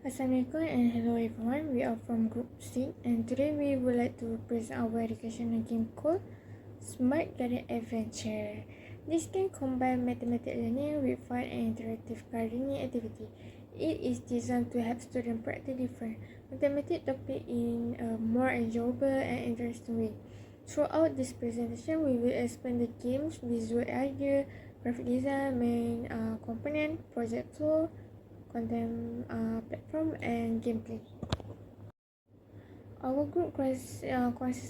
Assalamualaikum and hello everyone. We are from Group C and today we would like to present our educational game called Smart Garden Adventure. This game combines mathematical learning with fun and interactive gardening activity. It is designed to help students practice different mathematical topics in a more enjoyable and interesting way. Throughout this presentation, we will explain the game's visual idea, graphic design, main component, project flow, content platform, and gameplay. Our group consists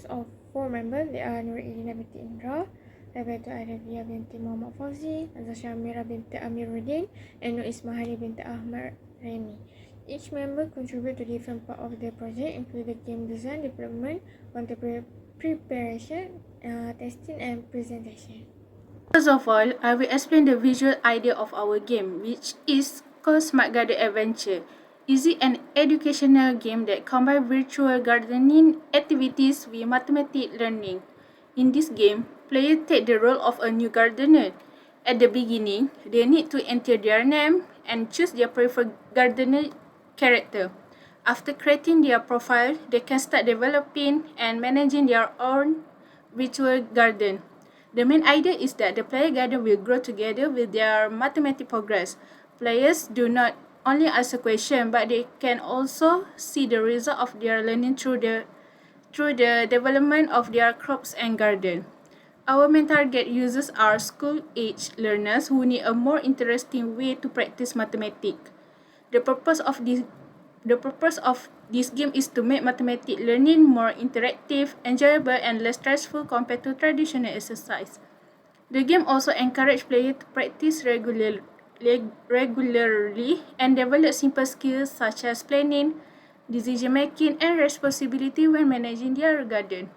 of 4 members. They are Nurul binti Indra, Rabiatul Arabia binti Muhammad Fauzi, Azasha Amira binti Amiruddin, and Nur Ismahani binti Ahmad Remy. Each member contribute to different part of the project, including game design, development, content preparation, testing, and presentation. First of all, I will explain the visual idea of our game, which is called Smart Garden Adventure. Is it an educational game that combines virtual gardening activities with mathematics learning? In this game, players take the role of a new gardener. At the beginning, they need to enter their name and choose their preferred gardener character. After creating their profile, they can start developing and managing their own virtual garden. The main idea is that the player garden will grow together with their mathematical progress. Players do not only ask a question, but they can also see the result of their learning through the development of their crops and garden. Our main target users are school-age learners who need a more interesting way to practice mathematics. The purpose of this game is to make mathematics learning more interactive, enjoyable, and less stressful compared to traditional exercise. The game also encourages players to practice regularly and develop simple skills such as planning, decision making, and responsibility when managing their garden.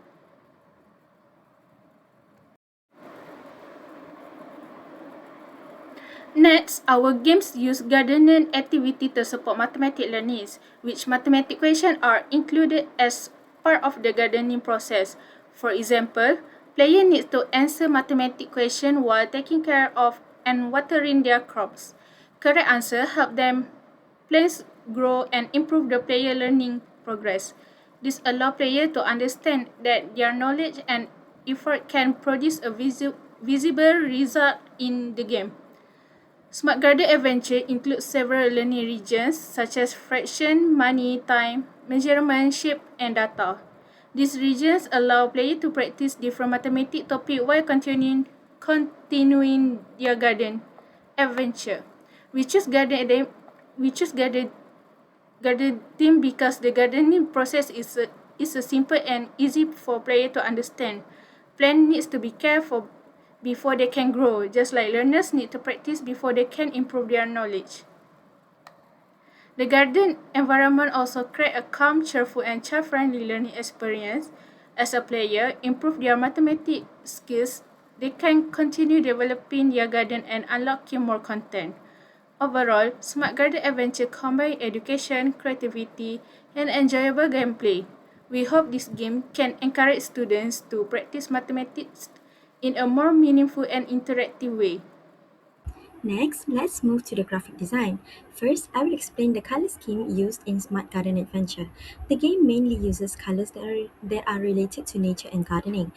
Next, our games use gardening activity to support mathematics learnings, which mathematics questions are included as part of the gardening process. For example, player needs to answer mathematics question while taking care of and watering their crops. Correct answer help them plants grow and improve the player learning progress. This allows players to understand that their knowledge and effort can produce a visible result in the game. Smart Garden Adventure includes several learning regions such as fraction, money, time, measurement, shape, and data. These regions allow players to practice different mathematics topics while continuing their garden adventure. We choose garden theme because the gardening process is a simple and easy for players to understand. Plant needs to be cared for before they can grow, just like learners need to practice before they can improve their knowledge. The garden environment also creates a calm, cheerful, and child-friendly learning experience. As a player improve their mathematics skills, they can continue developing their garden and unlocking more content. Overall, Smart Garden Adventure combines education, creativity, and enjoyable gameplay. We hope this game can encourage students to practice mathematics in a more meaningful and interactive way. Next, let's move to the graphic design. First, I will explain the color scheme used in Smart Garden Adventure. The game mainly uses colors that are related to nature and gardening,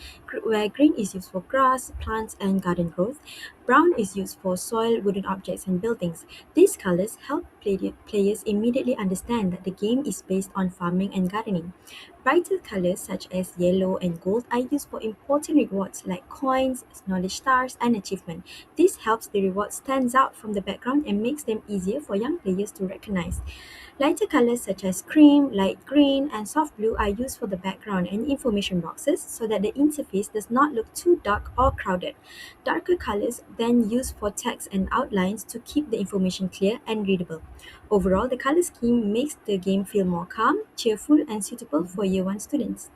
where green is used for grass, plants, and garden growth. Brown is used for soil, wooden objects, and buildings. These colors help players immediately understand that the game is based on farming and gardening. Brighter colors such as yellow and gold are used for important rewards like coins, knowledge stars, and achievement. This helps the reward stands out from the background and makes them easier for young players to recognize. Lighter colors such as cream, light green, and soft blue are used for the background and information boxes so that the interface does not look too dark or crowded. Darker colors then used for text and outlines to keep the information clear and readable. Overall, the color scheme makes the game feel more calm, cheerful, and suitable for Year 1 students.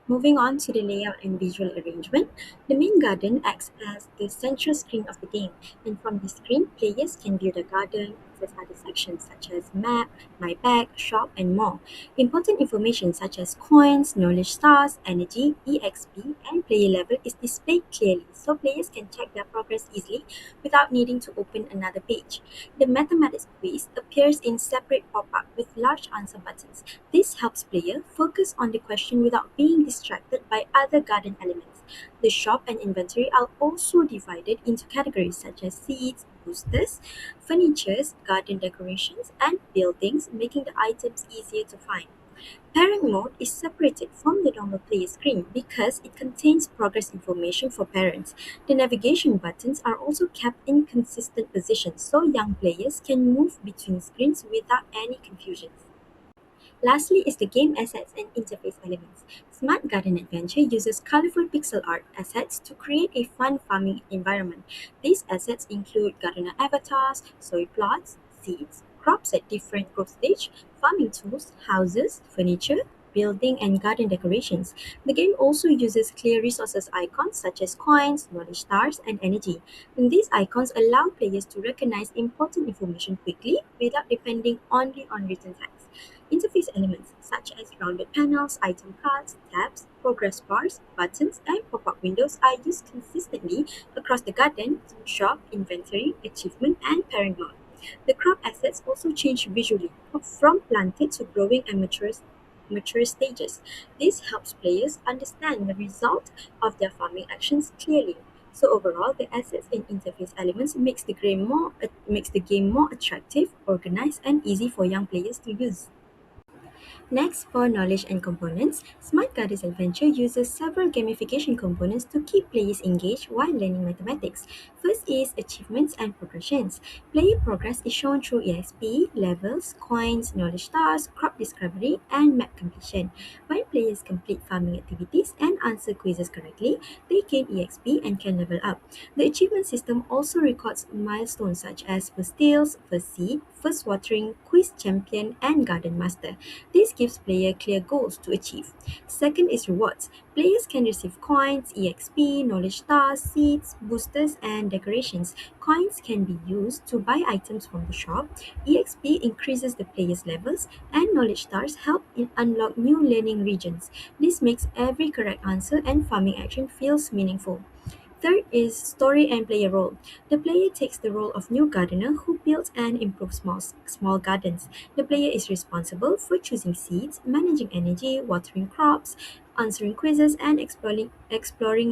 Moving on to the layout and visual arrangement, the main garden acts as the central screen of the game, and from the screen, players can view the garden, access other sections such as map, my bag, shop, and more. Important information such as coins, knowledge stars, energy, EXP, and player level is displayed clearly so players can check their progress easily without needing to open another page. The mathematics quiz appears in separate pop-up with large answer buttons. This helps player focus on the question without being distracted by other garden elements. The shop and inventory are also divided into categories such as seeds, boosters, furnitures, garden decorations, and buildings, making the items easier to find. Parent mode is separated from the normal player screen because it contains progress information for parents. The navigation buttons are also kept in consistent positions so young players can move between screens without any confusion. Lastly is the game assets and interface elements. Smart Garden Adventure uses colorful pixel art assets to create a fun farming environment. These assets include gardener avatars, soil plots, seeds, crops at different growth stage, farming tools, houses, furniture, building and garden decorations. The game also uses clear resources icons such as coins, knowledge stars, and energy. And these icons allow players to recognize important information quickly without depending only on written text. Interface elements such as rounded panels, item cards, tabs, progress bars, buttons, and pop-up windows are used consistently across the garden, shop, inventory, achievement, and parent mode. The crop assets also change visually from planted to growing and mature stages. This helps players understand the result of their farming actions clearly. So overall, the assets and interface elements makes the game more attractive, organized, and easy for young players to use. Next, for knowledge and components, Smart Gardens Adventure uses several gamification components to keep players engaged while learning mathematics. First is achievements and progressions. Player progress is shown through EXP, levels, coins, knowledge stars, crop discovery, and map completion. When players complete farming activities and answer quizzes correctly, they gain EXP and can level up. The achievement system also records milestones such as first deals, first seed, first watering, quiz champion, and garden master. This gives player clear goals to achieve. Second is rewards. Players can receive coins, EXP, knowledge stars, seeds, boosters, and decorations. Coins can be used to buy items from the shop. EXP increases the player's levels, and knowledge stars help in unlock new learning regions. This makes every correct answer and farming action feels meaningful. Third is story and player role. The player takes the role of new gardener who builds and improves small gardens. The player is responsible for choosing seeds, managing energy, watering crops, answering quizzes, and exploring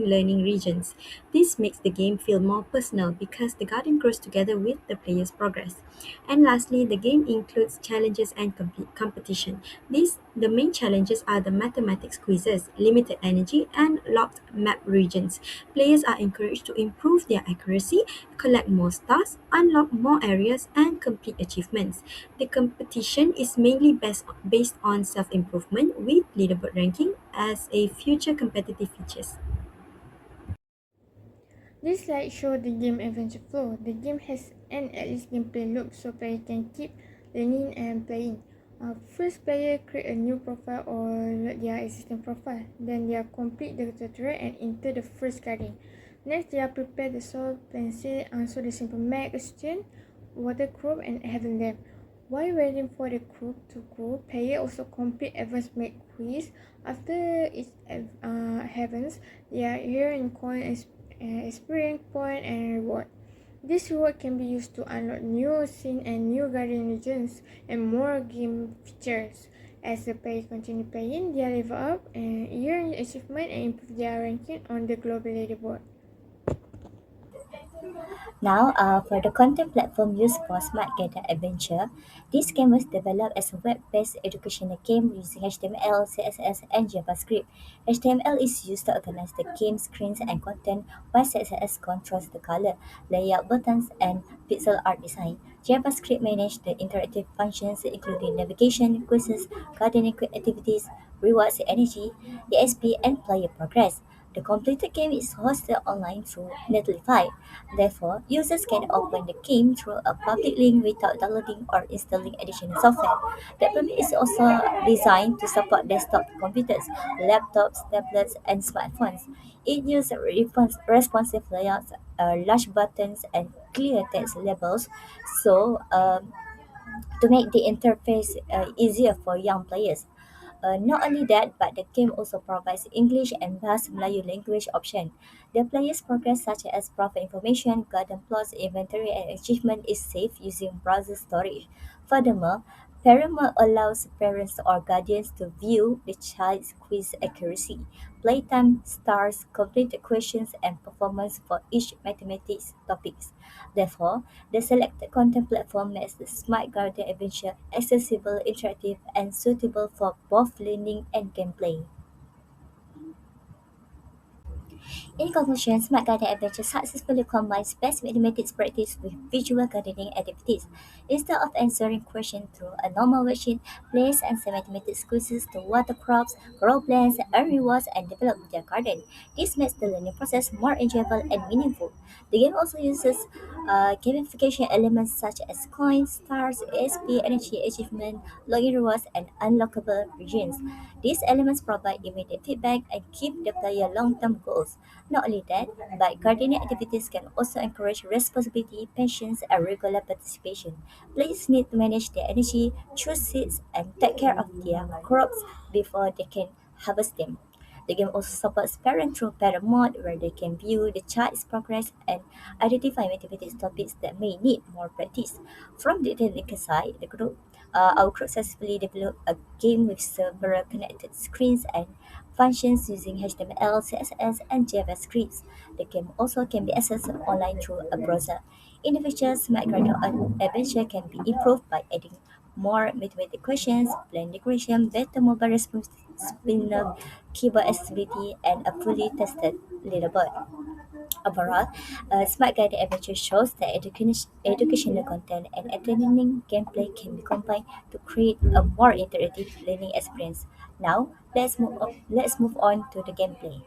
learning regions. This makes the game feel more personal because the garden grows together with the player's progress. And lastly, the game includes challenges and competition. The main challenges are the mathematics quizzes, limited energy, and locked map regions. Players are encouraged to improve their accuracy, collect more stars, unlock more areas, and complete achievements. The competition is mainly based on self improvement with leaderboard ranking as a future competitive features. This slide shows the game adventure flow. The game has an at least gameplay loop so player can keep learning and playing. First, player create a new profile or load their existing profile. Then they are complete the tutorial and enter the first garden. Next, they are prepare the soil, plant seed, answer the simple math question, water crop, and handle them. While waiting for the crop to grow, player also complete advanced math quiz. After it happens, they are here in coin experience point and reward. This reward can be used to unlock new scene and new garden regions and more game features. As the player continue playing, they level up and earn achievement and improve their ranking on the global leaderboard. Now, for the content platform used for Smart Data Adventure, this game was developed as a web-based educational game using HTML, CSS, and JavaScript. HTML is used to organize the game screens and content, while CSS controls the color, layout buttons, and pixel art design. JavaScript manages the interactive functions including navigation, quizzes, gardening activities, rewards energy, ESP, and player progress. The completed game is hosted online through Netlify. Therefore, users can open the game through a public link without downloading or installing additional software. The platform is also designed to support desktop computers, laptops, tablets, and smartphones. It uses responsive layouts, large buttons, and clear text labels, so to make the interface easier for young players. Not only that, but the game also provides English and Bahasa Melayu language option. The player's progress such as profit information, garden plots, inventory, and achievement is saved using browser storage. Furthermore, Paramount allows parents or guardians to view the child's quiz accuracy, playtime, stars, completed questions, and performance for each mathematics topics. Therefore, the selected content platform makes the Smart Garden Adventure accessible, interactive, and suitable for both learning and gameplay. In conclusion, Smart Garden Adventure successfully combines best mathematics practice with visual gardening activities. Instead of answering questions through a normal worksheet, players answer mathematics quizzes to water crops, grow plants, earn rewards, and develop their garden. This makes the learning process more enjoyable and meaningful. The game also uses gamification elements such as coins, stars, ASP, energy achievement, login rewards, and unlockable regions. These elements provide immediate feedback and keep the player long-term goals. Not only that, but gardening activities can also encourage responsibility, patience, and regular participation. Players need to manage their energy, choose seeds, and take care of their crops before they can harvest them. The game also supports parent through parent mode where they can view the child's progress and identify mathematics topics that may need more practice. From the technical side, our group successfully developed a game with several connected screens and functions using HTML, CSS, and JavaScript. The game also can be accessed online through a browser. In the future, Smart Garden Adventure can be improved by adding more mathematical questions, plan decoration, better mobile response, spin-off, keyboard accessibility, and a fully tested leaderboard. Overall, Smart Guided Adventure shows that educational content and entertaining gameplay can be combined to create a more interactive learning experience. Now, let's move on to the gameplay.